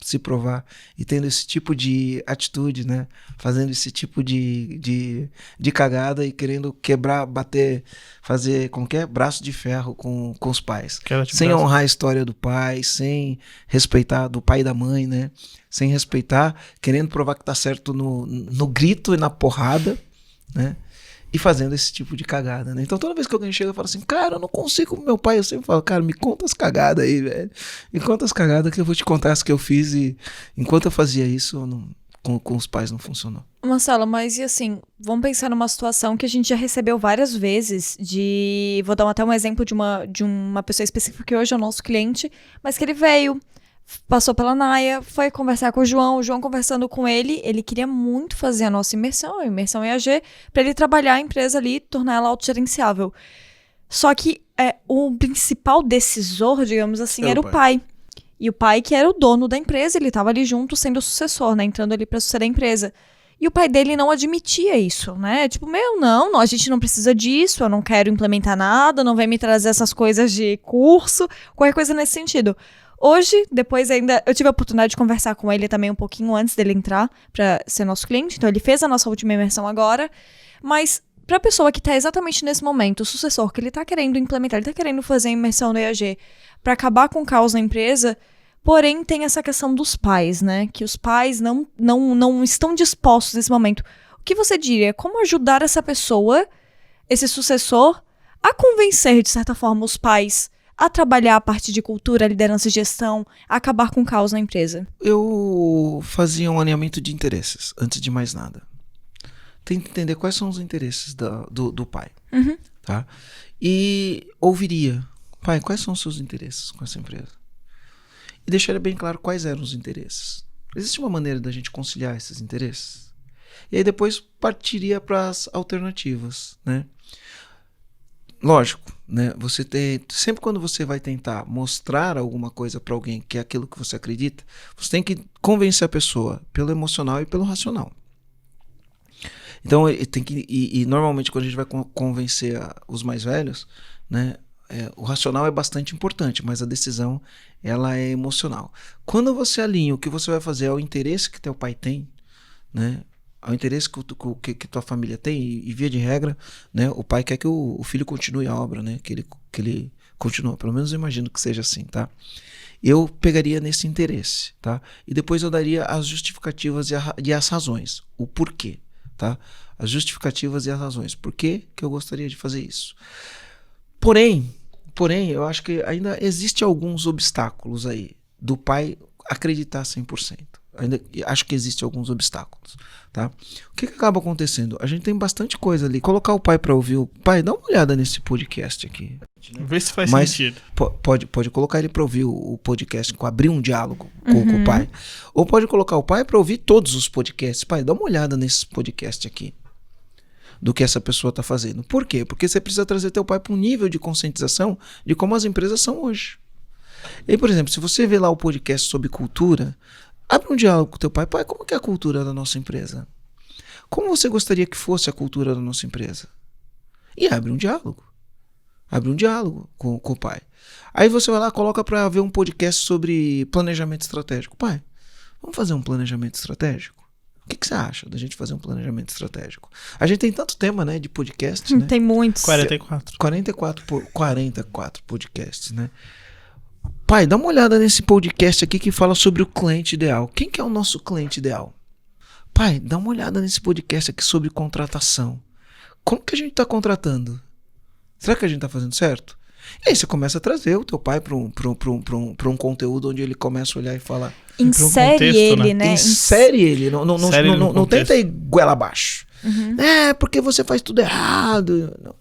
se provar e tendo esse tipo de atitude, né? Fazendo esse tipo de cagada e querendo quebrar, bater, fazer braço de ferro com os pais. Sem honrar a história do pai, sem respeitar do pai e da mãe, né? Sem respeitar, querendo provar que tá certo no grito e na porrada, né? E fazendo esse tipo de cagada, né? Então toda vez que alguém chega e fala assim, cara, eu não consigo com meu pai, eu sempre falo, cara, me conta as cagadas aí, velho. Me conta as cagadas que eu vou te contar as que eu fiz e enquanto eu fazia isso, com os pais não funcionou. Marcelo, mas e assim, vamos pensar numa situação que a gente já recebeu várias vezes vou dar até um exemplo de uma pessoa específica que hoje é o nosso cliente, mas que ele veio, passou pela Naia, foi conversar com o João conversando com ele queria muito fazer a nossa imersão EAG, para ele trabalhar a empresa ali, tornar ela autogerenciável. Só que o principal decisor, digamos assim, era o pai. E o pai que era o dono da empresa, ele estava ali junto sendo o sucessor, né, entrando ali para suceder a empresa. E o pai dele não admitia isso, né? Tipo, não, a gente não precisa disso, eu não quero implementar nada, não vem me trazer essas coisas de curso, qualquer coisa nesse sentido. Hoje, depois ainda, eu tive a oportunidade de conversar com ele também um pouquinho antes dele entrar para ser nosso cliente. Então, ele fez a nossa última imersão agora. Mas pra pessoa que tá exatamente nesse momento, o sucessor que ele tá querendo implementar, ele tá querendo fazer a imersão no EAG pra acabar com o caos na empresa, porém tem essa questão dos pais, né? Que os pais não estão dispostos nesse momento. O que você diria? Como ajudar essa pessoa, esse sucessor, a convencer, de certa forma, os pais a trabalhar a parte de cultura, liderança e gestão, a acabar com o caos na empresa? Eu fazia um alinhamento de interesses, antes de mais nada. Tem que entender quais são os interesses do pai, tá? E ouviria, pai, quais são os seus interesses com essa empresa? E deixaria bem claro quais eram os interesses. Existe uma maneira da gente conciliar esses interesses? E aí depois partiria para as alternativas, né? Lógico, né? Sempre quando você vai tentar mostrar alguma coisa para alguém que é aquilo que você acredita, você tem que convencer a pessoa pelo emocional e pelo racional. Então, normalmente quando a gente vai convencer os mais velhos, né, o racional é bastante importante, mas a decisão ela é emocional. Quando você alinha o que você vai fazer ao interesse que teu pai tem, né, ao interesse que tua família tem, e via de regra, né, o pai quer que o filho continue a obra, né, que ele continue, pelo menos eu imagino que seja assim, tá? Eu pegaria nesse interesse, tá? E depois eu daria as justificativas e as razões, o porquê, tá? As justificativas e as razões, por que eu gostaria de fazer isso. Porém, eu acho que ainda existe alguns obstáculos aí do pai acreditar 100%. Ainda acho que existem alguns obstáculos, tá? O que acaba acontecendo? A gente tem bastante coisa ali. Colocar o pai para ouvir. Pai, dá uma olhada nesse podcast aqui. Vê se faz sentido. Pode colocar ele para ouvir o podcast, abrir um diálogo com o pai. Ou pode colocar o pai para ouvir todos os podcasts. Pai, dá uma olhada nesse podcast aqui, do que essa pessoa está fazendo. Por quê? Porque você precisa trazer teu pai para um nível de conscientização de como as empresas são hoje. E, por exemplo, se você vê lá o podcast sobre cultura, abre um diálogo com teu pai. Pai, como que é a cultura da nossa empresa? Como você gostaria que fosse a cultura da nossa empresa? E abre um diálogo. Abre um diálogo com o pai. Aí você vai lá, coloca para ver um podcast sobre planejamento estratégico. Pai, vamos fazer um planejamento estratégico? O que você acha da gente fazer um planejamento estratégico? A gente tem tanto tema, né, de podcast, né? Tem muitos. 44 podcasts, né? Pai, dá uma olhada nesse podcast aqui que fala sobre o cliente ideal. Quem que é o nosso cliente ideal? Pai, dá uma olhada nesse podcast aqui sobre contratação. Como que a gente está contratando? Será que a gente está fazendo certo? E aí você começa a trazer o teu pai para um conteúdo onde ele começa a olhar e falar. Insere contexto, ele, né? Insere ele. Não tenta ir goela abaixo. Porque você faz tudo errado.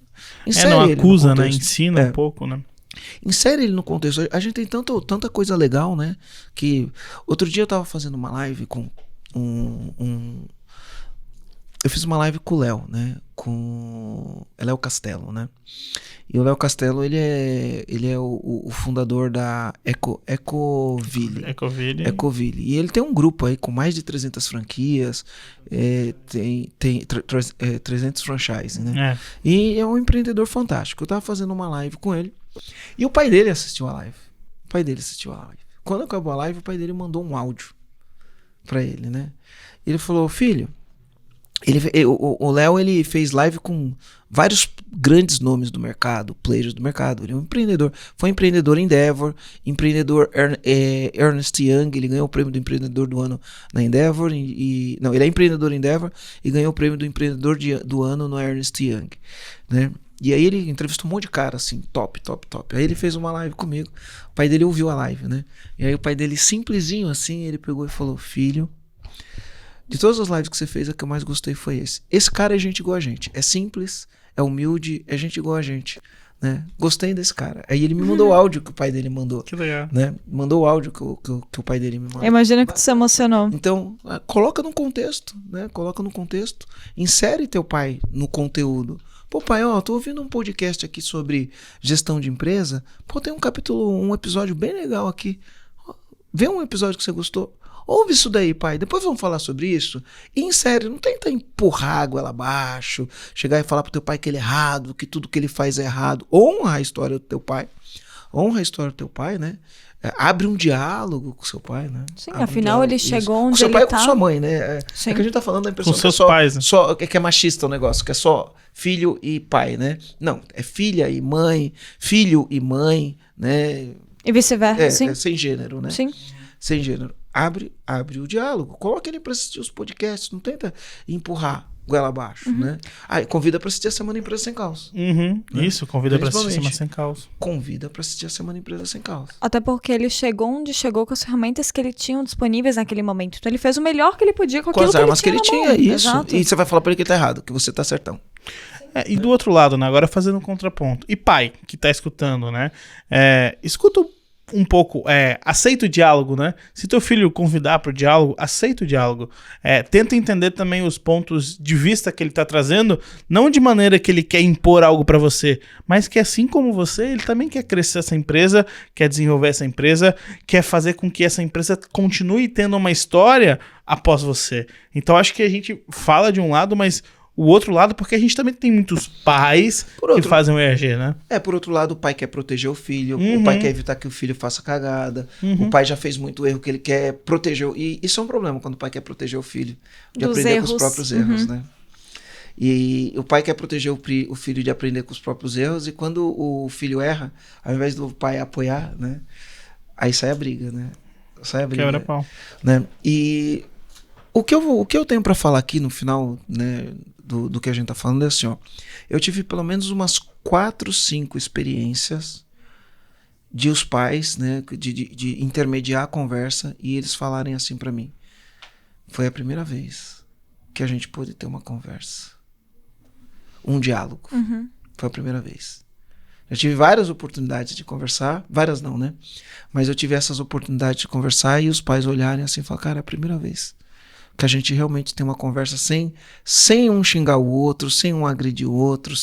Não acusa, né? Ensina um pouco, né? Insere ele no contexto. A gente tem tanta coisa legal, né? Que outro dia eu tava fazendo uma live com eu fiz uma live com o Léo, né? Com Léo Castelo, né? E o Léo Castelo, ele é o fundador da Ecoville. E ele tem um grupo aí com mais de 300 franquias, tem 300 franchises, né? E é um empreendedor fantástico. Eu tava fazendo uma live com ele e o pai dele assistiu a live. Quando acabou a live, o pai dele mandou um áudio pra ele, né? Ele falou, filho, o Léo, ele fez live com vários grandes nomes do mercado, players do mercado. Ele é um empreendedor, foi empreendedor Endeavor, empreendedor Ernst Young, ele ganhou o prêmio do empreendedor do ano na Endeavor, ele é empreendedor Endeavor e ganhou o prêmio do empreendedor do ano no Ernst Young, né? E aí ele entrevistou um monte de cara, assim, top. Aí ele fez uma live comigo, o pai dele ouviu a live, né? E aí o pai dele, simplesinho assim, ele pegou e falou, filho, de todas as lives que você fez, a que eu mais gostei foi esse. Esse cara é gente igual a gente. É simples, é humilde, é gente igual a gente, né? Gostei desse cara. Aí ele me mandou o áudio que o pai dele mandou. Que legal. Né? Mandou o áudio que o pai dele me mandou. Imagina que tu se emocionou. Então, coloca no contexto, né? Insere teu pai no conteúdo. Pô, pai, tô ouvindo um podcast aqui sobre gestão de empresa. Pô, tem um episódio bem legal aqui. Vê um episódio que você gostou. Ouve isso daí, pai. Depois vamos falar sobre isso. E insere, não tenta empurrar a goela abaixo, chegar e falar pro teu pai que ele é errado, que tudo que ele faz é errado. Honra a história do teu pai. honra a história do teu pai, né? Abre um diálogo com seu pai, né? Sim, Abre afinal ele chegou onde com seu ele pai tá. ou com sua mãe, né? É Sim. que a gente tá falando da impressão Com seus que é pais, né? que é machista o negócio, que é só filho e pai, né? Não, é filha e mãe, filho e mãe, né? E vice-versa, sim. É sem gênero, né? Sim. Sem gênero. Abre o diálogo. Coloca ele para assistir os podcasts. Não tenta empurrar goela abaixo, né? Convida para assistir a Semana Empresa Sem Caos. Isso, convida pra assistir Semana Sem Caos. Convida para assistir a Semana Empresa Sem Caos. Até porque ele chegou onde chegou com as ferramentas que ele tinha disponíveis naquele momento. Então ele fez o melhor que ele podia com aquilo as armas que ele na tinha, mão. isso. Exato. E você vai falar para ele que ele tá errado, que você tá certão. E do outro lado, né? Agora fazendo um contraponto. E pai, que tá escutando, né? Escuta um pouco, aceita o diálogo, né? Se teu filho convidar pro diálogo, aceita o diálogo. Tenta entender também os pontos de vista que ele tá trazendo, não de maneira que ele quer impor algo pra você, mas que assim como você, ele também quer crescer essa empresa, quer desenvolver essa empresa, quer fazer com que essa empresa continue tendo uma história após você. Então acho que a gente fala de um lado, mas o outro lado, porque a gente também tem muitos pais que fazem o ERG, né? Por outro lado, o pai quer proteger o filho, o pai quer evitar que o filho faça cagada, o pai já fez muito erro que ele quer proteger. E isso é um problema quando o pai quer proteger o filho, de aprender com os próprios erros, né? E o pai quer proteger o filho de aprender com os próprios erros, e quando o filho erra, ao invés do pai apoiar, né? Aí sai a briga, né? Quebra-pau. Né? E o que eu tenho para falar aqui no final, né, do que a gente tá falando é assim, ó. Eu tive pelo menos umas 4, 5 experiências de os pais, né, de intermediar a conversa e eles falarem assim para mim: foi a primeira vez que a gente pôde ter uma conversa, um diálogo. Foi a primeira vez. Eu tive várias oportunidades de conversar, várias não, né? Mas eu tive essas oportunidades de conversar e os pais olharem assim e falar: cara, é a primeira vez que a gente realmente tem uma conversa sem um xingar o outro, sem um agredir o outro,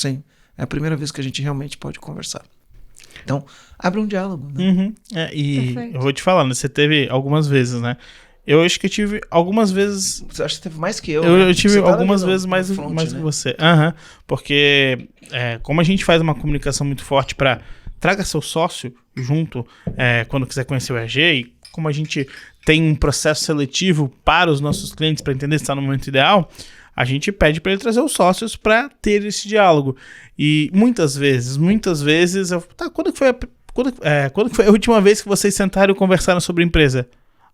é a primeira vez que a gente realmente pode conversar. Então, abre um diálogo, né? E eu vou te falar, né? Você teve algumas vezes, né? Eu acho que eu tive algumas vezes... Você acha que teve mais que eu? Eu tive algumas vezes mais né? que você. Porque como a gente faz uma comunicação muito forte para traga seu sócio junto quando quiser conhecer o ERG, e como a gente tem um processo seletivo para os nossos clientes para entender se está no momento ideal, a gente pede para ele trazer os sócios para ter esse diálogo. E muitas vezes, quando foi a última vez que vocês sentaram e conversaram sobre a empresa?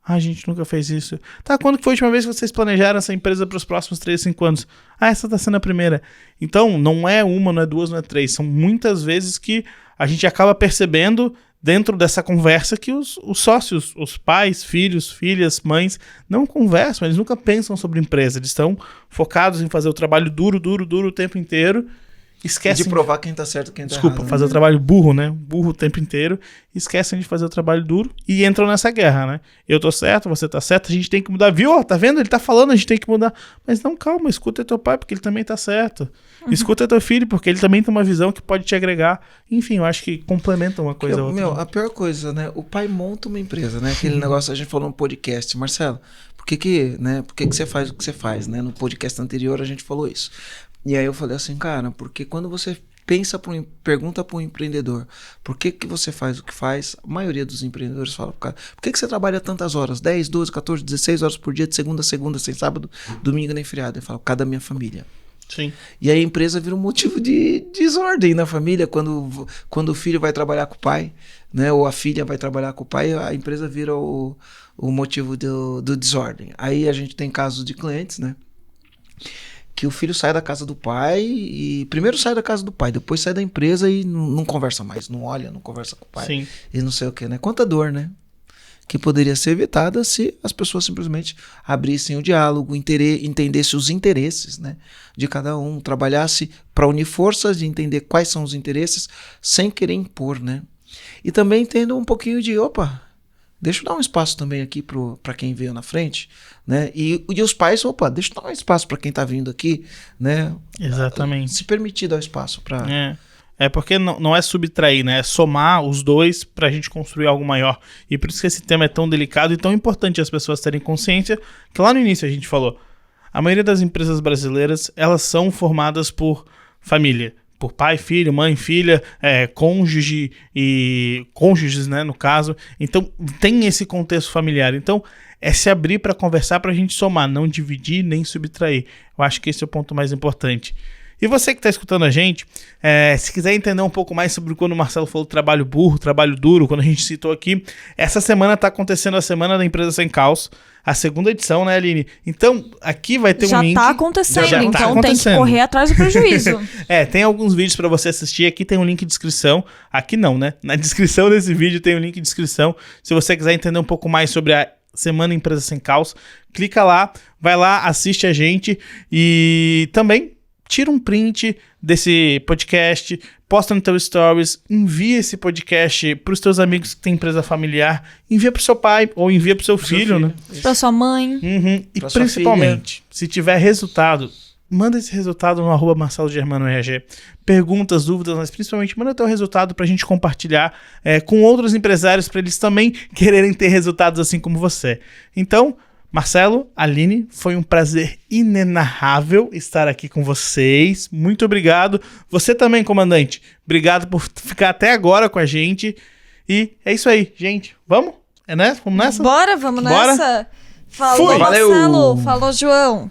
A gente nunca fez isso. Quando foi a última vez que vocês planejaram essa empresa para os próximos 3, 5 anos? Essa está sendo a primeira. Então, não é uma, não é duas, não é três. São muitas vezes que a gente acaba percebendo dentro dessa conversa que os sócios, os pais, filhos, filhas, mães, não conversam, eles nunca pensam sobre empresa, eles estão focados em fazer o trabalho duro o tempo inteiro, esquecem de provar quem tá certo e quem tá Desculpa, errado. fazer o trabalho burro, né? Burro o tempo inteiro, esquecem de fazer o trabalho duro e entram nessa guerra, né? Eu tô certo, você tá certo, a gente tem que mudar. Viu? Tá vendo? Ele tá falando, a gente tem que mudar. Mas não, calma, escuta teu pai, porque ele também tá certo. Escuta teu filho, porque ele também tem uma visão que pode te agregar. Enfim, eu acho que complementa uma coisa a outra. A pior coisa, né? O pai monta uma empresa, né? Aquele negócio, a gente falou no podcast, Marcelo, por que você faz o que você faz, né? No podcast anterior a gente falou isso. E aí eu falei assim, cara, porque quando você pergunta para um empreendedor por que você faz o que faz, a maioria dos empreendedores fala pro cara, por que você trabalha tantas horas? 10, 12, 14, 16 horas por dia, de segunda a segunda, sem sábado, domingo nem feriado. Ele fala, por causa da minha família. Sim. E aí a empresa vira um motivo de desordem na família, quando o filho vai trabalhar com o pai, né? Ou a filha vai trabalhar com o pai, a empresa vira o motivo do desordem. Aí a gente tem casos de clientes, né? Que o filho sai da casa do pai e primeiro sai da casa do pai, depois sai da empresa e não conversa mais, não olha, não conversa com o pai. Sim. E não sei o que, né? Quanta dor, né? Que poderia ser evitada se as pessoas simplesmente abrissem o diálogo, entendessem os interesses, né, de cada um, trabalhasse para unir forças de entender quais são os interesses sem querer impor, né? E também tendo um pouquinho de, deixa eu dar um espaço também aqui para quem veio na frente, né? E os pais, deixa eu dar um espaço para quem tá vindo aqui, né? Exatamente. Se permitir dar espaço para... porque não é subtrair, né? É somar os dois pra gente construir algo maior. E por isso que esse tema é tão delicado e tão importante as pessoas terem consciência, que lá no início a gente falou, a maioria das empresas brasileiras, elas são formadas por família, por pai, filho, mãe, filha, cônjuge e cônjuges, né, no caso. Então, tem esse contexto familiar. Então, é se abrir para conversar, para a gente somar, não dividir nem subtrair. Eu acho que esse é o ponto mais importante. E você que está escutando a gente, se quiser entender um pouco mais sobre quando o Marcelo falou trabalho burro, trabalho duro, quando a gente citou aqui, essa semana está acontecendo a Semana da Empresa Sem Caos, a 2ª edição, né, Aline? Então, aqui vai ter um link. Já tá acontecendo, Já tá então acontecendo. tem que correr atrás do prejuízo. Tem alguns vídeos para você assistir, aqui tem um link de inscrição, aqui não, né? Na descrição desse vídeo tem um link de inscrição, se você quiser entender um pouco mais sobre a Semana Empresa Sem Caos, clica lá, vai lá, assiste a gente e também tira um print desse podcast, posta no teu stories, envia esse podcast para os teus amigos que têm empresa familiar, envia para o seu pai ou envia para o seu filho, né? Pra sua mãe. E principalmente, se tiver resultado, manda esse resultado no @MarceloGermanoRG. Perguntas, dúvidas, mas principalmente manda o teu resultado para a gente compartilhar com outros empresários, para eles também quererem ter resultados assim como você. Então, Marcelo, Aline, foi um prazer inenarrável estar aqui com vocês. Muito obrigado. Você também, comandante. Obrigado por ficar até agora com a gente. E é isso aí, gente. Vamos? Vamos nessa? Bora, vamos nessa. Falou, Fui. Marcelo. Valeu. Falou, João.